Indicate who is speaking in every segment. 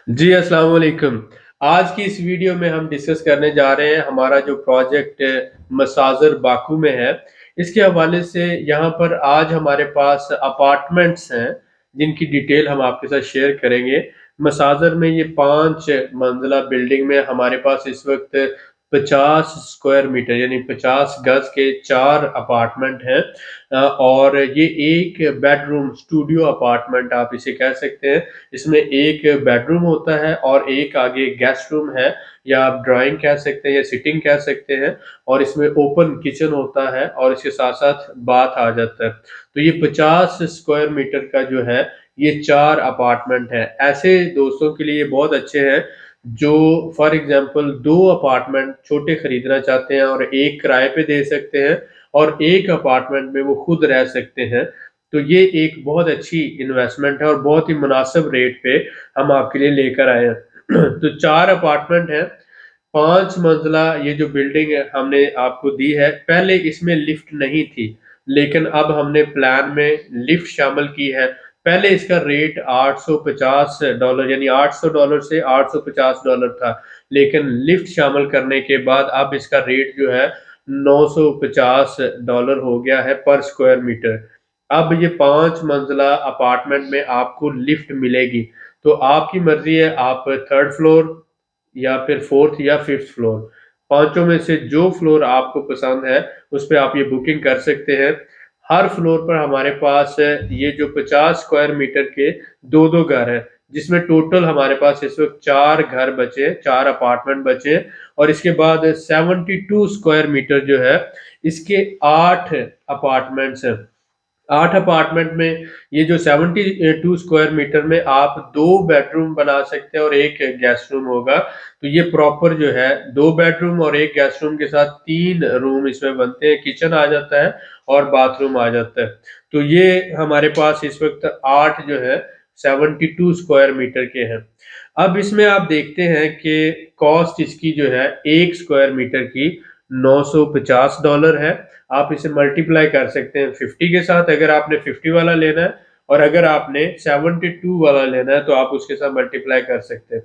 Speaker 1: जी, अस्सलाम वालेकुम। आज की इस वीडियो में हम डिस्कस करने जा रहे हैं हमारा जो प्रोजेक्ट मसाज़र बाकू में है, इसके हवाले से यहाँ पर आज हमारे पास अपार्टमेंट्स हैं, जिनकी डिटेल हम आपके साथ शेयर करेंगे। मसाज़र में ये 5 मंज़िला बिल्डिंग में हमारे पास इस वक़्त 50 स्क्वायर मीटर यानी 50 गज़ के 4 अपार्टमेंट हैं। और ये एक बेडरूम स्टूडियो अपार्टमेंट आप इसे कह सकते हैं। इसमें एक बेडरूम होता है और एक आगे गेस्ट रूम है या आप ड्राइंग कह सकते हैं या सिटिंग कह सकते हैं और इसमें ओपन किचन होता है और इसके साथ-साथ बाथ आ जाता है। तो ये 50 स्क्वायर मीटर का जो है ये 4 अपार्टमेंट है। ऐसे दोस्तों के लिए बहुत अच्छे हैं जो फॉर एग्ज़ाम्पल 2 अपार्टमेंट छोटे खरीदना चाहते हैं और एक किराए पे दे सकते हैं और एक अपार्टमेंट में वो खुद रह सकते हैं। तो ये एक बहुत अच्छी इन्वेस्टमेंट है और बहुत ही मुनासिब रेट पे हम आपके लिए लेकर आए हैं। तो 4 अपार्टमेंट हैं, 5 मंजिला ये जो बिल्डिंग है हमने आपको दी है, पहले इसमें लिफ्ट नहीं थी, लेकिन अब हमने प्लान में लिफ्ट शामिल की है। पहले इसका रेट $850 यानी $800 से $850 था, लेकिन लिफ्ट शामिल करने के बाद अब इसका रेट जो है $950 हो गया है पर स्क्वायर मीटर। अब ये 5 मंजिला अपार्टमेंट में आपको लिफ्ट मिलेगी, तो आपकी मर्ज़ी है आप 3rd फ्लोर या फिर 4th या 5th फ्लोर, पाँचों में से जो फ्लोर आपको पसंद है, उस पे आप ये बुकिंग कर सकते हैं। हर फ्लोर पर हमारे पास ये जो 50 स्क्वायर मीटर के 2-2 घर हैं, जिसमें टोटल हमारे पास इस वक़्त 4 घर बचे हैं, 4 अपार्टमेंट बचे हैं और इसके बाद 72 स्क्वायर मीटर जो है, इसके 8 अपार्टमेंट्स हैं। 8 अपार्टमेंट में ये जो 72 स्क्वायर मीटर में आप 2 बेडरूम बना सकते हैं और 1 गेस्ट रूम होगा। तो ये प्रॉपर जो है 2 बेडरूम और 1 गेस्ट रूम के साथ 3 रूम इसमें बनते हैं, किचन आ जाता है और बाथरूम आ जाता है। तो ये हमारे पास इस वक़्त 8 जो है 72 स्क्वायर मीटर के हैं। अब इसमें आप देखते हैं कि कॉस्ट इसकी जो है 1 स्क्वायर मीटर की $950 है। आप इसे मल्टीप्लाई कर सकते हैं 50 के साथ अगर आपने 50 वाला लेना है और अगर आपने 72 वाला लेना है तो आप उसके साथ मल्टीप्लाई कर सकते हैं।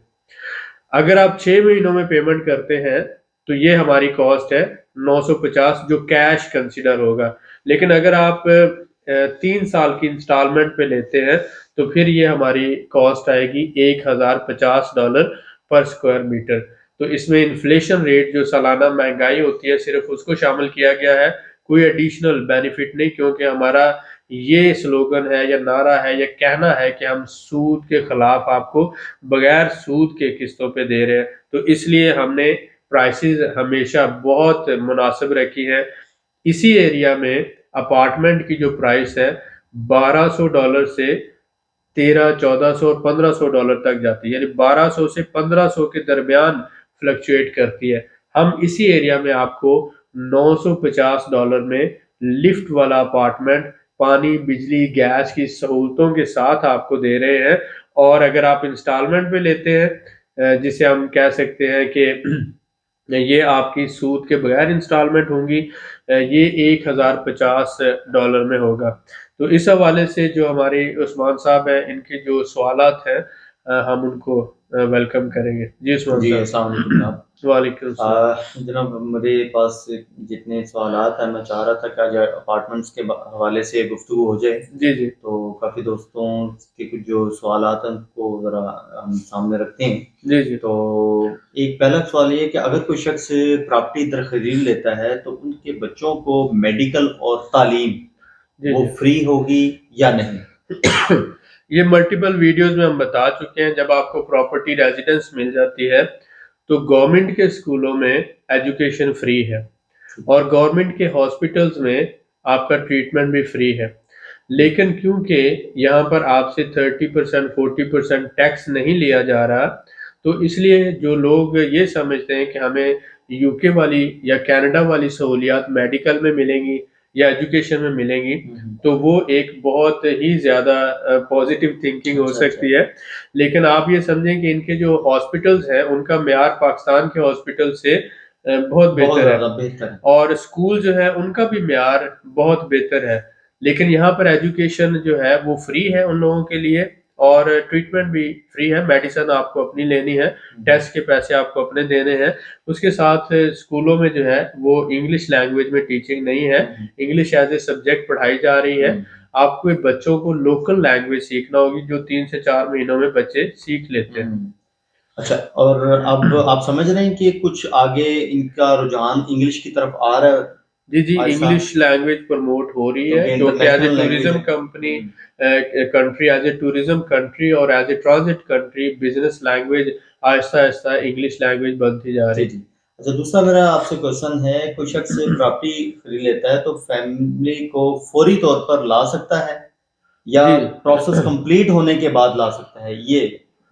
Speaker 1: अगर आप 6 महीनों में पेमेंट करते हैं तो ये हमारी कॉस्ट है 950 जो कैश कंसीडर होगा। लेकिन अगर आप 3 साल की इंस्टॉलमेंट पे लेते हैं तो फिर ये हमारी कॉस्ट आएगी $1050 पर स्क्वायर मीटर। तो इसमें इन्फ्लेशन रेट जो सालाना महँगाई होती है सिर्फ़ उसको शामिल किया गया है, कोई एडिशनल बेनिफिट नहीं क्योंकि हमारा ये स्लोगन है या नारा है या कहना है कि हम सूद के खिलाफ आपको बगैर सूद के किस्तों पे दे रहे हैं। तो इसलिए हमने प्राइसेज़ हमेशा बहुत मुनासिब रखी है। इसी एरिया में अपार्टमेंट की जो प्राइस है $1200 से 13, 1400 और $1500 तक जाती है, यानी 1200 से 1500 के दरमियान फ्लक्चुएट करती है। हम इसी एरिया में आपको $950 में लिफ्ट वाला अपार्टमेंट, पानी, बिजली, गैस की सहूलतों के साथ आपको दे रहे हैं और अगर आप इंस्टॉलमेंट पे लेते हैं जिसे हम कह सकते हैं कि ये आपकी सूद के बगैर इंस्टॉलमेंट होंगी ये $1050 में होगा। तो इस हवाले से जो हमारे उस्मान साहब हैं, इनके जो सवालात हैं हम उनको वेलकम करेंगे। जी उस्मान
Speaker 2: जी,
Speaker 1: साहब।
Speaker 2: अस्सलाम वालेकुम जनाब।
Speaker 1: वालेकुम अस्सलाम।
Speaker 2: जनाब मेरे पास जितने सवालात हैं मैं चाह रहा था कि आज अपार्टमेंट्स के हवाले से गुफ्तगू हो जाए।
Speaker 1: जी, जी।
Speaker 2: तो काफ़ी दोस्तों के कुछ जो सवालात हैं उनको ज़रा हम सामने रखते हैं।
Speaker 1: जी, जी।
Speaker 2: तो एक पहला सवाल ये है कि अगर कोई शख्स प्रॉपर्टी इधर खरीद लेता है तो उनके बच्चों को मेडिकल और तालीम
Speaker 1: जी,
Speaker 2: वो
Speaker 1: जी।
Speaker 2: फ्री होगी या नहीं?
Speaker 1: ये मल्टीपल वीडियोज़ में हम बता चुके हैं, जब आपको प्रॉपर्टी रेज़िडेंस मिल जाती है, तो गवर्नमेंट के स्कूलों में एजुकेशन फ्री है और गवर्नमेंट के हॉस्पिटल्स में आपका ट्रीटमेंट भी फ्री है। लेकिन क्योंकि यहाँ पर आपसे 30% 40% टैक्स नहीं लिया जा रहा, तो इसलिए जो लोग ये समझते हैं कि हमें यूके वाली या कनाडा वाली सहूलियात मेडिकल में मिलेंगी या एजुकेशन में मिलेंगी, तो वो एक बहुत ही ज़्यादा पॉज़िटिव थिंकिंग हो
Speaker 2: अच्छा,
Speaker 1: सकती
Speaker 2: अच्छा।
Speaker 1: है। लेकिन आप ये समझें कि इनके जो हॉस्पिटल्स हैं, उनका मेयार पाकिस्तान के हॉस्पिटल से बहुत
Speaker 2: बहुत
Speaker 1: बेहतर है
Speaker 2: ज़्यादा बेहतर है।
Speaker 1: और स्कूल जो है, उनका भी मेयार बहुत बेहतर है। लेकिन यहाँ पर एजुकेशन जो है, वो फ्री है उन लोगों के लिए और ट्रीटमेंट भी फ्री है, मेडिसिन आपको अपनी लेनी है, टेस्ट के पैसे आपको अपने देने हैं। उसके साथ स्कूलों में जो है वो इंग्लिश लैंग्वेज में टीचिंग नहीं है, इंग्लिश एज़ ए सब्जेक्ट पढ़ाई जा रही है। आपको बच्चों को लोकल लैंग्वेज सीखना होगी जो 3 से 4 महीनों में बच्चे सीख लेते हैं।
Speaker 2: अच्छा, और अब आप समझ रहे हैं कि कुछ आगे इनका रुझान इंग्लिश की तरफ आ रहा है
Speaker 1: जी, जी,
Speaker 2: आहिस्ता,
Speaker 1: इंग्लिश लैंग्वेज प्रमोट हो रही है
Speaker 2: क्योंकि
Speaker 1: क्योंकि as a
Speaker 2: international language
Speaker 1: tourism
Speaker 2: है।
Speaker 1: Company country as a tourism country और as a transit country business language आहिस्ता-आहिस्ता इंग्लिश लैंग्वेज बनती जा
Speaker 2: जी,
Speaker 1: रही है।
Speaker 2: जी। अच्छा, दूसरा मेरा आपसे क्वेश्चन है, कोई शख्स प्रॉपर्टी खरीद लेता है तो फैमिली को फौरी तौर पर ला सकता है या
Speaker 1: जी।
Speaker 2: प्रोसेस कंप्लीट होने के बाद ला सकता है? ये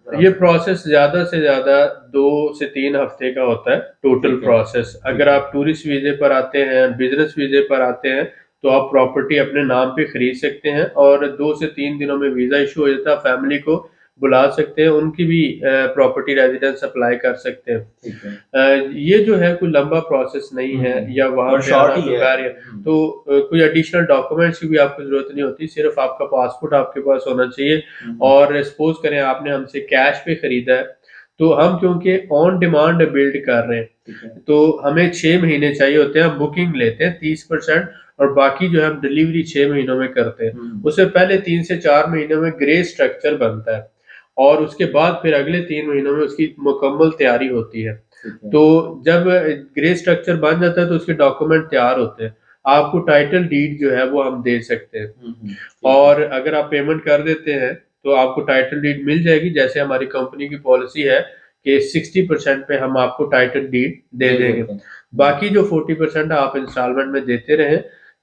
Speaker 2: ज़रा
Speaker 1: ये प्रोसेस ज़्यादा से ज़्यादा 2 से 3 हफ्ते का होता है, टोटल
Speaker 2: ठीक है,
Speaker 1: प्रोसेस। अगर
Speaker 2: ठीक है।
Speaker 1: आप टूरिस्ट वीज़े पर आते हैं, बिज़नेस वीज़े पर आते हैं, तो आप प्रॉपर्टी अपने नाम पे खरीद सकते हैं और 2 से 3 दिनों में वीज़ा इश्यू हो जाता है, फैमिली को बुला सकते हैं, उनकी भी प्रॉपर्टी रेज़िडेंस अप्लाई कर सकते हैं।
Speaker 2: ठीक है।
Speaker 1: ये जो है कोई लंबा प्रोसेस नहीं है या वहाँ
Speaker 2: और
Speaker 1: पे
Speaker 2: शॉर्ट
Speaker 1: आना
Speaker 2: ही
Speaker 1: कोई
Speaker 2: है।
Speaker 1: बैरियर, तो कोई एडिशनल डॉक्यूमेंट्स की भी आपको ज़रूरत नहीं होती, सिर्फ़ आपका पासपोर्ट आपके पास होना चाहिए।
Speaker 2: हुँ,
Speaker 1: और सपोज़ करें आपने हमसे कैश पे खरीदा है, तो हम क्योंकि ऑन डिमांड बिल्ड कर रहे हैं,
Speaker 2: ठीक है।
Speaker 1: तो हमें 6 महीने चाहिए होते हैं, हम बुकिंग लेते हैं 30% और बाकी जो है हम डिलीवरी 6 महीनों में करते हैं। उससे पहले 3 से 4 महीनों में ग्रे स्ट्रक्चर बनता है और उसके बाद फिर अगले 3 महीनों में उसकी मुकम्मल तैयारी होती है।
Speaker 2: ठीक है।
Speaker 1: तो जब ग्रे स्ट्रक्चर बन जाता है तो उसके डॉक्यूमेंट तैयार होते हैं। आपको टाइटल डीड जो है वो हम दे सकते हैं।
Speaker 2: ठीक है।
Speaker 1: और अगर आप पेमेंट कर देते हैं, तो आपको टाइटल डीड मिल जाएगी। जैसे हमारी कंपनी की पॉलिसी है कि 60% पे हम आपको टाइटल डीड दे
Speaker 2: दे
Speaker 1: देंगे।
Speaker 2: देते हैं।
Speaker 1: बाकी जो 40% है आप इंस्टॉलमेंट में देते रहें।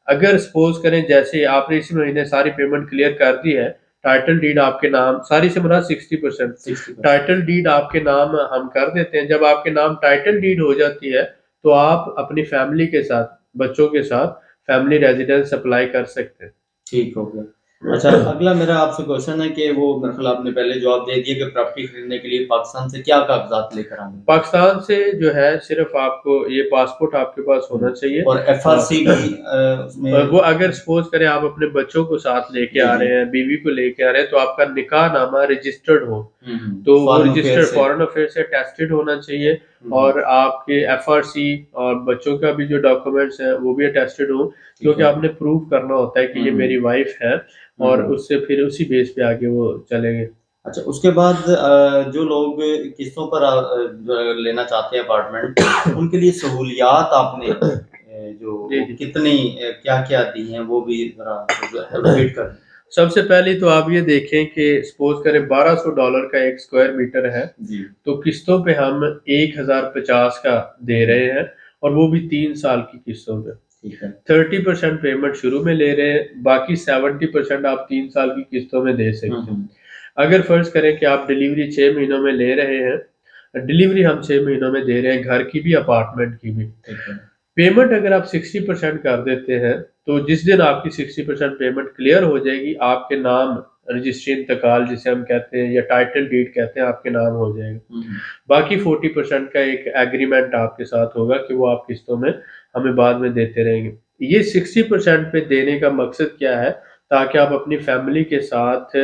Speaker 1: अगर सपोज़ करें जैसे आपने इसी महीने सारी पेमेंट क्लियर कर दी है, टाइटल डीड आपके नाम सारी से मुराद 60%,
Speaker 2: 60%
Speaker 1: टाइटल डीड आपके नाम हम कर देते हैं। जब आपके नाम टाइटल डीड हो जाती है, तो आप अपनी फैमिली के साथ, बच्चों के साथ फैमिली रेज़िडेंस अप्लाई कर सकते हैं।
Speaker 2: ठीक हो गया। अच्छा, अगला मेरा आपसे क्वेश्चन है कि वो मेरे ख़्याल आपने पहले जवाब दे दिया कि प्रॉपर्टी खरीदने के लिए पाकिस्तान से क्या कागज़ात लेकर आने हैं?
Speaker 1: पाकिस्तान से जो है सिर्फ़ आपको ये पासपोर्ट आपके पास होना चाहिए।
Speaker 2: और एफआरसी भी
Speaker 1: वो
Speaker 2: उसमें
Speaker 1: अगर सपोज़ करें आप अपने बच्चों को साथ लेके
Speaker 2: जी,
Speaker 1: आ
Speaker 2: जी।
Speaker 1: रहे हैं, बीवी को लेके आ रहे हैं, तो आपका निकाहनामा रजिस्टर्ड हो।
Speaker 2: हुँ, हुँ।
Speaker 1: तो वो
Speaker 2: फॉरेन अफेयर
Speaker 1: रजिस्टर्ड
Speaker 2: से।
Speaker 1: फॉरेन अफेयर से अटेस्टेड होना चाहिए
Speaker 2: हुँ, हुँ।
Speaker 1: और आपके एफआरसी और बच्चों का भी जो डॉक्यूमेंट्स हैं, वो भी अटेस्टेड हो,
Speaker 2: ठीक
Speaker 1: क्योंकि
Speaker 2: है।
Speaker 1: आपने प्रूव करना होता है कि
Speaker 2: हुँ,
Speaker 1: ये
Speaker 2: हुँ।
Speaker 1: मेरी वाइफ़ है
Speaker 2: हुँ,
Speaker 1: और
Speaker 2: हुँ।
Speaker 1: उससे फिर उसी बेस पे आगे वो चलेंगे।
Speaker 2: अच्छा, उसके बाद जो लोग किस्तों पर जो लेना चाहते हैं अपार्टमेंट, उनके लिए सहूलियात आपने जो
Speaker 1: जी,
Speaker 2: वो
Speaker 1: जी।
Speaker 2: कितनी क्या-क्या दी हैं, वो भी ज़रा रिपीट कर दें?
Speaker 1: सबसे पहले तो आप ये देखें कि सपोज़ करें $1200 का 1 स्क्वायर मीटर है,
Speaker 2: जी।
Speaker 1: तो किस्तों पे हम 1050 का दे रहे हैं और वो भी 3 साल की किस्तों पे।
Speaker 2: ठीक है।
Speaker 1: 30% पेमेंट शुरू में ले रहे हैं, बाकी 70% आप 3 साल की किस्तों में दे
Speaker 2: हुँ,
Speaker 1: सकते हैं।
Speaker 2: हुँ।
Speaker 1: अगर फ़र्ज़ करें कि आप डिलीवरी 6 महीनों में ले रहे हैं, डिलीवरी हम 6 महीनों में दे रहे हैं, घर की भी, अपार्टमेंट की भी।
Speaker 2: ठीक है।
Speaker 1: पेमेंट अगर आप 60% कर देते हैं, तो जिस दिन आपकी 60% पेमेंट क्लियर हो जाएगी, आपके नाम रजिस्ट्री इंतकाल जिसे हम कहते हैं या टाइटल डीड कहते हैं, आपके नाम हो जाएगा।
Speaker 2: हुँ, हुँ।
Speaker 1: बाकी 40% का एक एग्रीमेंट आपके साथ होगा कि वो आप किस्तों में हमें बाद में देते रहेंगे। ये 60% पे देने का मकसद क्या है? ताकि आप अपनी फैमिली के साथ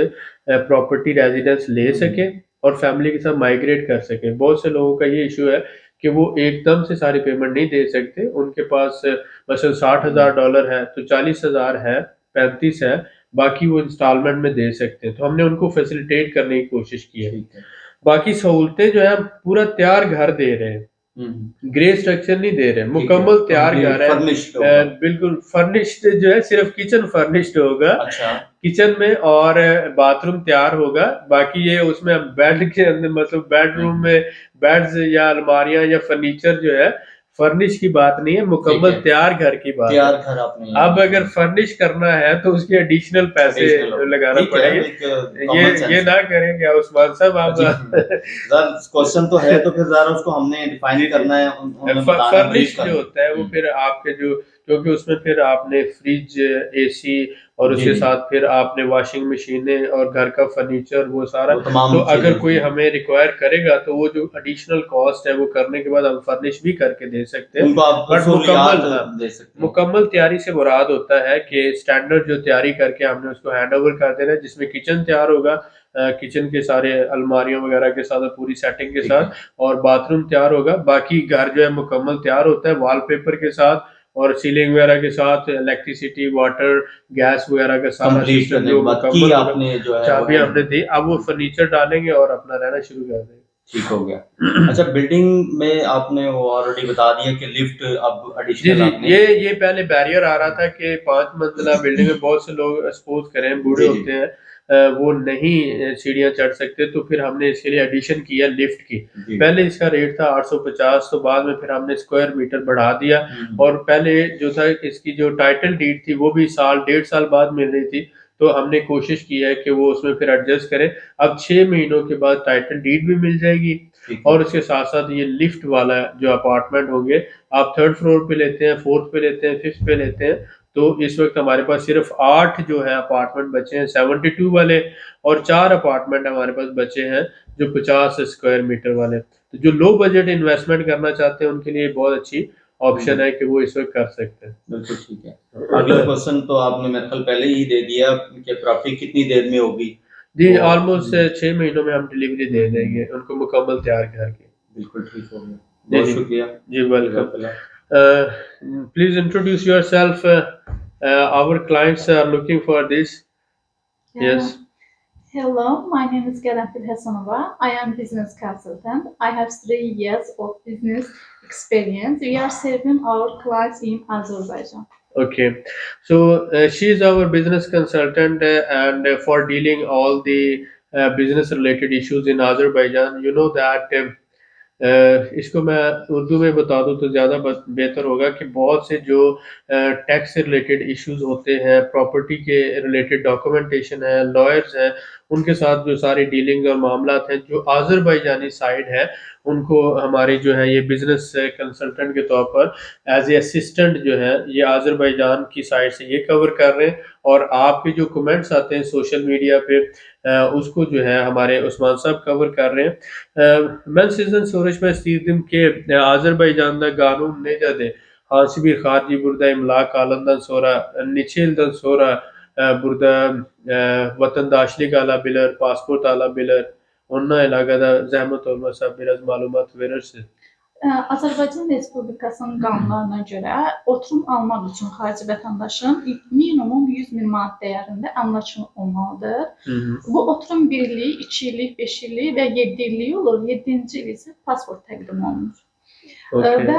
Speaker 1: प्रॉपर्टी रेज़िडेंस ले
Speaker 2: हुँ, हुँ।
Speaker 1: सकें और फैमिली के साथ माइग्रेट कर सकें। बहुत से लोगों का ये इश्यू है कि वो एकदम से सारी पेमेंट नहीं दे सकते। उनके पास मसलन
Speaker 2: हुँ।
Speaker 1: $60,000 है, तो 40,000 है, 35 है, बाकी वो इंस्टॉलमेंट में दे सकते हैं। तो हमने उनको फैसिलिटेट करने की कोशिश की है।
Speaker 2: ठीक है।
Speaker 1: बाकी सहूलतें जो है हम पूरा तैयार घर दे रहे हैं,
Speaker 2: हुँ, हुँ।
Speaker 1: ग्रे स्ट्रक्चर नहीं दे रहे,
Speaker 2: ठीक है,
Speaker 1: मुकम्मल तैयार
Speaker 2: कंप्लीट
Speaker 1: घर है।
Speaker 2: फर्निश्ड होगा।
Speaker 1: बिल्कुल फर्निश्ड जो है सिर्फ़ किचन फर्निश्ड होगा,
Speaker 2: अच्छा।
Speaker 1: किचन में और बाथरूम तैयार होगा, बाकी ये उसमें बेड के अंदर मतलब
Speaker 2: हुँ,
Speaker 1: बेडरूम
Speaker 2: हुँ।
Speaker 1: में बेड्स या अलमारियाँ या फर्नीचर जो है, फर्निश की बात नहीं है,
Speaker 2: ठीक
Speaker 1: मुकम्मल
Speaker 2: है,
Speaker 1: तैयार घर की बात है।
Speaker 2: तैयार घर आपने
Speaker 1: अब अगर
Speaker 2: हाँ,
Speaker 1: फर्निश करना है तो उसके एडिशनल पैसे
Speaker 2: एडिशनल होगा।
Speaker 1: लगाना
Speaker 2: ठीक है,
Speaker 1: पड़ेंगे।
Speaker 2: एक
Speaker 1: ये
Speaker 2: कॉमन
Speaker 1: ये
Speaker 2: सेंस है।
Speaker 1: ना करें क्या उस्मान साहब
Speaker 2: जी, ज़रा क्वेश्चन तो है तो फिर ज़रा उसको हमने डिफाइन
Speaker 1: जी, जी,
Speaker 2: करना
Speaker 1: जी।
Speaker 2: है, उन्हें बताना है, ब्रीफ
Speaker 1: फर्निश्ड जो
Speaker 2: करना
Speaker 1: होता है
Speaker 2: है।
Speaker 1: वो फिर आपके जो क्योंकि उसमें फिर आपने फ्रिज, एसी और
Speaker 2: जी,
Speaker 1: उसके
Speaker 2: जी।
Speaker 1: साथ फिर आपने वॉशिंग मशीनें और घर का फर्नीचर वो सारा।
Speaker 2: वो
Speaker 1: तो
Speaker 2: तमाम
Speaker 1: अगर
Speaker 2: चीज़ें
Speaker 1: कोई
Speaker 2: जी,
Speaker 1: हमें रिक्वायर करेगा तो वो जो एडिशनल कॉस्ट है वो करने के बाद हम फर्निश भी करके दे सकते हैं।
Speaker 2: उनको आप
Speaker 1: बट
Speaker 2: सहूलियात
Speaker 1: मुकम्मल हाँ,
Speaker 2: दे सकते हैं।
Speaker 1: मुकम्मल तैयारी से मुराद होता है कि स्टैंडर्ड जो तैयारी करके हमने उसको हैंडओवर कर देना है जिसमें किचन तैयार होगा, किचन के सारे अलमारियों वगैरह के साथ, पूरी सेटिंग के
Speaker 2: ठीक है।
Speaker 1: साथ, और बाथरूम तैयार होगा। बाकी घर जो है मुकम्मल तैयार होता है वॉलपेपर के साथ और सीलिंग वगैरह के साथ, इलेक्ट्रिसिटी, वाटर, गैस वगैरह का सारा
Speaker 2: कंप्लीट
Speaker 1: सिस्टम
Speaker 2: करने के
Speaker 1: जो
Speaker 2: बाद की
Speaker 1: मुकम्मल होगा।
Speaker 2: आपने जो है वो
Speaker 1: चाबी
Speaker 2: हैंड
Speaker 1: हमने दी, अब वो फर्नीचर डालेंगे और अपना रहना शुरू कर
Speaker 2: ठीक हो गया।
Speaker 1: देंगे।
Speaker 2: अच्छा, बिल्डिंग में आपने वो ऑलरेडी बता दिया कि लिफ्ट अब
Speaker 1: जी,
Speaker 2: एडिशनल
Speaker 1: जी।
Speaker 2: आपने
Speaker 1: ये पहले बैरियर आ रहा था कि 5 मंजिला बिल्डिंग में बहुत से लोग सपोज़ करें बूढ़े
Speaker 2: जी, जी,
Speaker 1: होते हैं, वो नहीं सीढ़ियाँ चढ़ सकते, तो फिर हमने इसके लिए एडिशन किया लिफ्ट की।
Speaker 2: जी।
Speaker 1: पहले इसका रेट था 850, तो बाद में फिर हमने स्क्वायर मीटर बढ़ा दिया,
Speaker 2: हुँ,
Speaker 1: और पहले जो था इसकी जो टाइटल डीड थी वो भी साल डेढ़ साल बाद मिल रही थी, तो हमने कोशिश की है कि वो उसमें फिर एडजस्ट करें। अब 6 महीनों के बाद टाइटल डीड भी मिल जाएगी,
Speaker 2: ठीक है।
Speaker 1: और उसके साथ-साथ ये लिफ्ट वाला जो अपार्टमेंट होंगे, आप 3rd फ्लोर पे लेते हैं, 4th पे लेते हैं, 5th पे लेते हैं, तो इस वक़्त हमारे पास सिर्फ़ 8 जो है अपार्टमेंट बचे हैं 72 वाले, और 4 अपार्टमेंट हमारे पास बचे हैं जो 50 स्क्वायर मीटर वाले। तो जो लो बजट इन्वेस्टमेंट करना चाहते हैं उनके लिए बहुत अच्छी
Speaker 2: हुँ,
Speaker 1: ऑप्शन
Speaker 2: हुँ।
Speaker 1: है कि वो इस वक़्त कर सकते हैं।
Speaker 2: बिल्कुल ठीक है। अगला क्वेश्चन तो आपने मेरे ख्याल पहले ही दे दिया कि प्रॉपर्टी कितनी देर में होगी?
Speaker 1: जी,
Speaker 2: वो
Speaker 1: ऑलमोस्ट 6 महीनों में हम डिलीवरी दे देंगे उनको मुकम्मल तैयार करके।
Speaker 2: बिल्कुल ठीक हो गया।
Speaker 1: जी,
Speaker 2: बहुत
Speaker 1: जी।
Speaker 2: शुक्रिया।
Speaker 1: जी, वेलकम।
Speaker 2: जज़ाकल्लाह।
Speaker 1: Please introduce yourself. Our clients are looking for this.
Speaker 3: Yeah.
Speaker 1: Yes.
Speaker 3: Hello, my name is Galantil Hasanova. I am business consultant. I have 3 years of business experience. We are serving our clients in Azerbaijan.
Speaker 1: Okay. So she is our business consultant, and for dealing all the business related issues in Azerbaijan. You know that इसको मैं उर्दू में बता दूँ तो ज़्यादा बेहतर होगा कि बहुत से जो टैक्स से रिलेटेड इश्यूज़ होते हैं, प्रॉपर्टी के रिलेटेड डॉक्यूमेंटेशन है, लॉयर्स हैं, उनके साथ जो सारी डीलिंग और मामलात हैं, जो आज़रबाईजानी साइड है, उनको हमारे जो है ये बिज़नेस कंसल्टेंट के तौर पर एज़ ए असिस्टेंट जो है, ये आज़रबाईजान की साइड से ये कवर कर रहे हैं, और आपके जो कमेंट्स आते हैं सोशल मीडिया पे, उसको जो है हमारे उस्मान साहब कवर कर रहे हैं। Ben sizden soruşmak istedim ki Azerbaycan'da kanun necadı? Hansı bir harici burada imla kalandan sonra neçə ildən sonra burada vatandaşlık alabilir, pasport alabilir? Onunla əlaqədar zəhmət olmasa biraz məlumat verirsiniz.
Speaker 3: Azərbaycan Respublikasının qanunlarına görə oturum almaq üçün xarici vətəndaşın minimum 100 min manat dəyərində əmlakı olmalıdır.
Speaker 1: Hı hı.
Speaker 3: Bu oturum 1 illik, 2 illik, 5 illik və 7 illik olur. 7-ci il isə pasport təqdim olunur.
Speaker 1: Okay.
Speaker 3: Və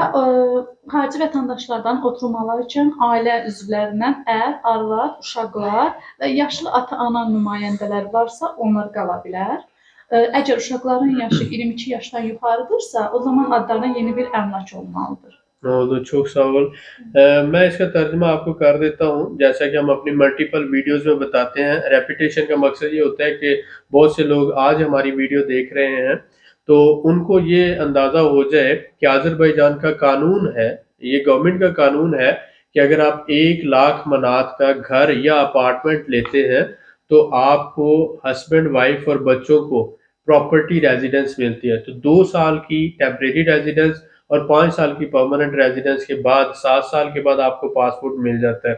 Speaker 3: xarici vətəndaşlardan oturum alarkən ailə üzvlərindən ər, arvad, uşaqlar və yaşlı ata-ana nümayəndələr varsa, onlar qala bilər. Əgər uşaqların yaşı 22 yaşdan yuxarıdırsa, o zaman adlarına yeni bir əmlak olmalıdır.
Speaker 1: तो çok sağ ol। मैं इसका तर्जुमा आपको कर देता हूँ, जैसा कि हम अपनी मल्टीपल वीडियोज़ में बताते हैं। रेपुटेशन का मकसद ये होता है कि बहुत से लोग आज हमारी वीडियो देख रहे हैं, तो उनको ये अंदाज़ा हो जाए कि अज़रबैजान का कानून है, ये गवर्नमेंट का कानून है कि अगर आप 1 लाख मनात का घर या अपार्टमेंट लेते हैं, तो आपको हस्बैंड, वाइफ और बच्चों को प्रॉपर्टी रेज़िडेंस मिलती है। तो 2 साल की टेम्परेरी रेज़िडेंस और 5 साल की परमानेंट रेज़िडेंस के बाद 7 साल के बाद आपको पासपोर्ट मिल जाता है।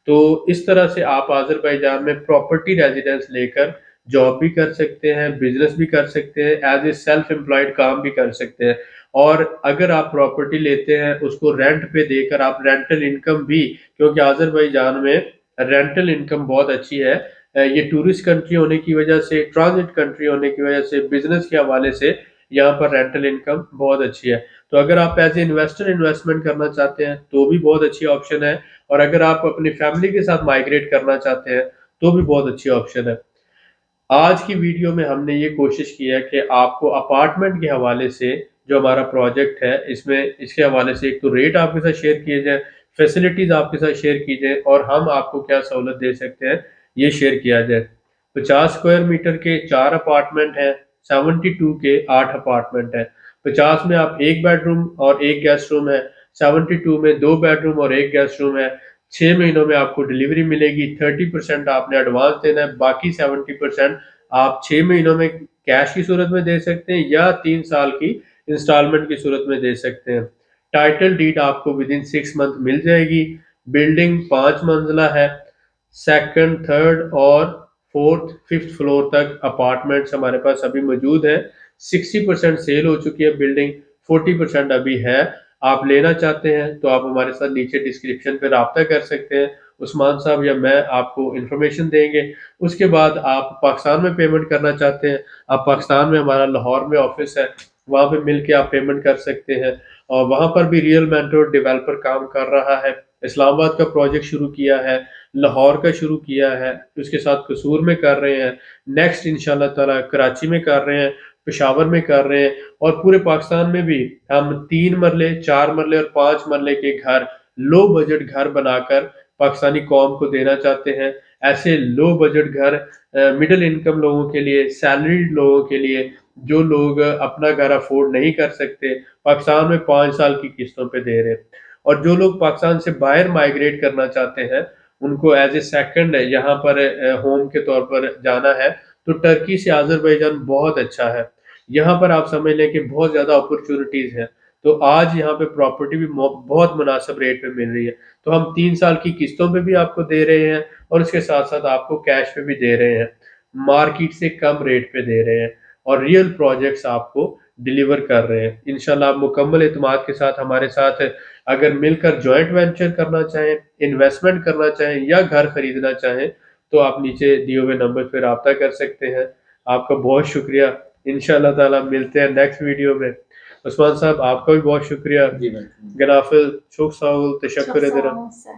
Speaker 1: तो इस तरह से आप अज़रबैजान में प्रॉपर्टी रेज़िडेंस लेकर जॉब भी कर सकते हैं, बिज़नेस भी कर सकते हैं, एज़ ए सेल्फ एम्प्लॉयड काम भी कर सकते हैं। और अगर आप प्रॉपर्टी लेते हैं, उसको रेंट पे देकर आप रेंटल इनकम भी, क्योंकि अज़रबैजान में रेंटल इनकम बहुत अच्छी है। ये टूरिस्ट कंट्री होने की वजह से, ट्रांज़िट कंट्री होने की वजह से, बिज़नेस के हवाले से यहाँ पर रेंटल इनकम बहुत अच्छी है। तो अगर आप एज़ ए इन्वेस्टर इन्वेस्टमेंट करना चाहते हैं, तो भी बहुत अच्छी ऑप्शन है, और अगर आप अपनी फैमिली के साथ माइग्रेट करना चाहते हैं, तो भी बहुत अच्छी ऑप्शन है। आज की वीडियो में हमने ये कोशिश की है कि आपको अपार्टमेंट के हवाले से जो हमारा प्रोजेक्ट है, इसमें इसके हवाले से एक तो रेट आपके साथ शेयर किए जाएँ, फैसिलिटीज़ आपके साथ शेयर की जाएँ, और हम आपको क्या सहूलत दे सकते हैं, ये शेयर किया जाए। 50 स्क्वायर मीटर के 4 अपार्टमेंट हैं, 72 के 8 अपार्टमेंट हैं। 50 में आप 1 बेडरूम और 1 गेस्ट रूम है, 72 में 2 बेडरूम और 1 गेस्ट रूम है। 6 महीनों में आपको डिलीवरी मिलेगी, 30% आपने एडवांस देना है, बाकी 70% आप 6 महीनों में कैश की सूरत में दे सकते हैं या 3 साल की इंस्टॉलमेंट की सूरत में दे सकते हैं। टाइटल डीड आपको विदिन 6 मंथ मिल जाएगी। बिल्डिंग 5 मंजिला है, सेकंड, थर्ड और 4th 5th फ्लोर तक अपार्टमेंट्स हमारे पास अभी मौजूद हैं। 60% सेल हो चुकी है बिल्डिंग, 40% अभी है। आप लेना चाहते हैं तो आप हमारे साथ नीचे डिस्क्रिप्शन पे राब्ता कर सकते हैं। उस्मान साहब या मैं आपको इन्फॉर्मेशन देंगे। उसके बाद आप पाकिस्तान में पेमेंट करना चाहते हैं, आप पाकिस्तान में हमारा लाहौर में ऑफिस है, वहाँ पे मिल के आप पेमेंट कर सकते हैं। और वहाँ पर भी रियल मेंटोर डेवलपर काम कर रहा है। इस्लामाबाद का प्रोजेक्ट शुरू किया है, लाहौर का शुरू किया है, उसके साथ कसूर में कर रहे हैं, नेक्स्ट इंशाल्लाह ताला कराची में कर रहे हैं, पेशावर में कर रहे हैं। और पूरे पाकिस्तान में भी हम 3 मरले, 4 मरले और 5 मरले के घर, लो बजट घर बनाकर पाकिस्तानी कौम को देना चाहते हैं। ऐसे लो बजट घर मिडिल इनकम लोगों के लिए, सैलरीड लोगों के लिए, जो लोग अपना घर अफोर्ड नहीं कर सकते, पाकिस्तान में 5 साल की किस्तों पे दे रहे हैं। और जो लोग पाकिस्तान से बाहर माइग्रेट करना चाहते हैं, उनको एज ए सेकंड यहाँ पर होम के तौर पर जाना है, तो टर्की से अज़रबैजान बहुत अच्छा है। यहाँ पर आप समझ लें कि बहुत ज़्यादा अपॉर्चुनिटीज़ हैं। तो आज यहाँ पे प्रॉपर्टी भी बहुत मुनासिब रेट पे मिल रही है। तो हम 3 साल की किस्तों पे भी आपको दे रहे हैं और उसके साथ-साथ आपको कैश पे भी दे रहे हैं। मार्केट से कम रेट पे दे रहे हैं और रियल प्रोजेक्ट्स आपको डिलीवर कर रहे हैं। इंशाल्लाह आप मुकम्मल एतमाद के साथ हमारे साथ अगर मिलकर जॉइंट वेंचर करना चाहें, इन्वेस्टमेंट करना चाहें या घर खरीदना चाहें, तो आप नीचे दिए हुए नंबर पे राब्ता कर सकते हैं। आपका बहुत शुक्रिया। इंशाल्लाह ताला मिलते हैं नेक्स्ट वीडियो में। उस्मान साहब आपका भी बहुत शुक्रिया।
Speaker 2: जी बिल्कुल।
Speaker 1: गनाफिल, çok sağ ol,
Speaker 3: Çox
Speaker 1: teşekkür
Speaker 3: sağ
Speaker 1: ederim.
Speaker 3: olun sizə.